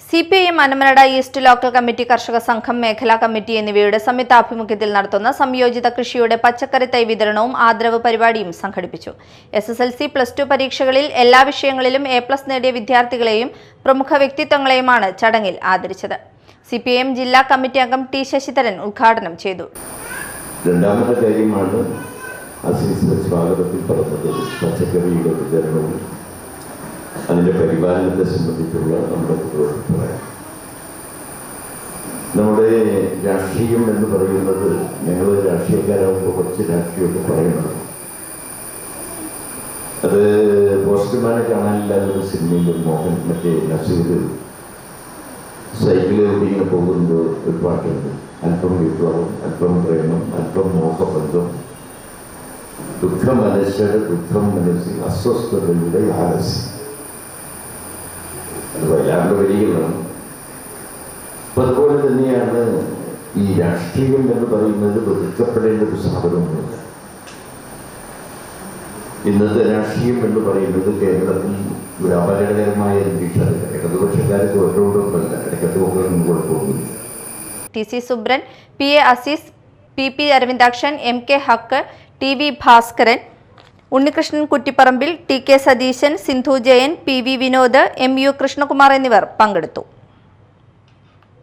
CPIM Annamanada east local committee കർഷക സംഘം മേഖലാ കമ്മിറ്റി എന്നിവയുടെ സംയുക്താഭിമുഖ്യത്തിൽ നടത്തുന്ന സംയോജിത കൃഷിയുടെ പച്ചക്കറി തൈ വിതരണവും ആദരവ് പരിപാടിയും സംഘടിപ്പിച്ചു. SSLC +2 പരീക്ഷകളിൽ എല്ലാ വിഷയങ്ങളിലും A+ നേടിയ വിദ്യാർത്ഥികളെയും പ്രമുഖ വ്യക്തിത്വങ്ങളെയുമാണ് ചടങ്ങിൽ ആദരിച്ചത്. CPIM ജില്ലാ കമ്മിറ്റി അംഗം T ശശിധരൻ ഉദ്ഘാടനം ചെയ്തു. രണ്ടാമത്തെ കാര്യമാണ് സ്വാഗതത്തിൽ പറഞ്ഞത് പച്ചക്കറിയുടെ വിതരണവും അതിൻ്റെ പരിപാലനത്തെ സംബന്ധിച്ചുള്ള നമ്മുടെ അഭിപ്രായം. നമ്മുടെ രാഷ്ട്രീയം എന്ന് പറയുന്നത് ഞങ്ങൾ രാഷ്ട്രീയക്കാരാകുമ്പോൾ കുറച്ച് രാഷ്ട്രീയമൊക്കെ പറയുന്നത് അത് പോസ്റ്റ്മാനെ കാണാനില്ലാത്തൊരു സിനിമയിൽ മോഹൻ നസീർ സൈക്കിളിൽ ഇങ്ങനെ പോകുമ്പോൾ ഒരു പാട്ടുണ്ട്. അല്പം വിപ്ലവം, അല്പം പ്രേമം, അല്പം മോഹബന്ധം, ദുഃഖം മനസ്സിൽ അസ്വസ്ഥതയുടെ ആലസ്യം. അത് വല്ലാണ്ട് വരികയാണ്. അതുപോലെ തന്നെയാണ് ഈ രാഷ്ട്രീയം എന്ന് പറയുന്നത് വെറുക്കപ്പെടേണ്ട ഒരു സാധനമൊന്നുമില്ല. ഇന്നത്തെ രാഷ്ട്രീയം എന്ന് പറയുന്നത് കേരളത്തിൽ ഒരു അപകടകരമായ അന്തരീക്ഷമാണ്. ഇടതുപക്ഷക്കാർക്ക് ഒറ്റോടൊന്നുമല്ല, ഇടയ്ക്കത്ത് പോകാനൊന്നും കുഴപ്പമൊന്നുമില്ല. TC Subran, PA Azeez, PP Aravindakshan, MK ഹക്ക്, TV Bhaskaran, Unnikrishnan Kuttiparambil, TK Satheesan, Sindhu Jayan, PV Vinod, MU Krishnakumar എന്നിവർ പങ്കെടുത്തു.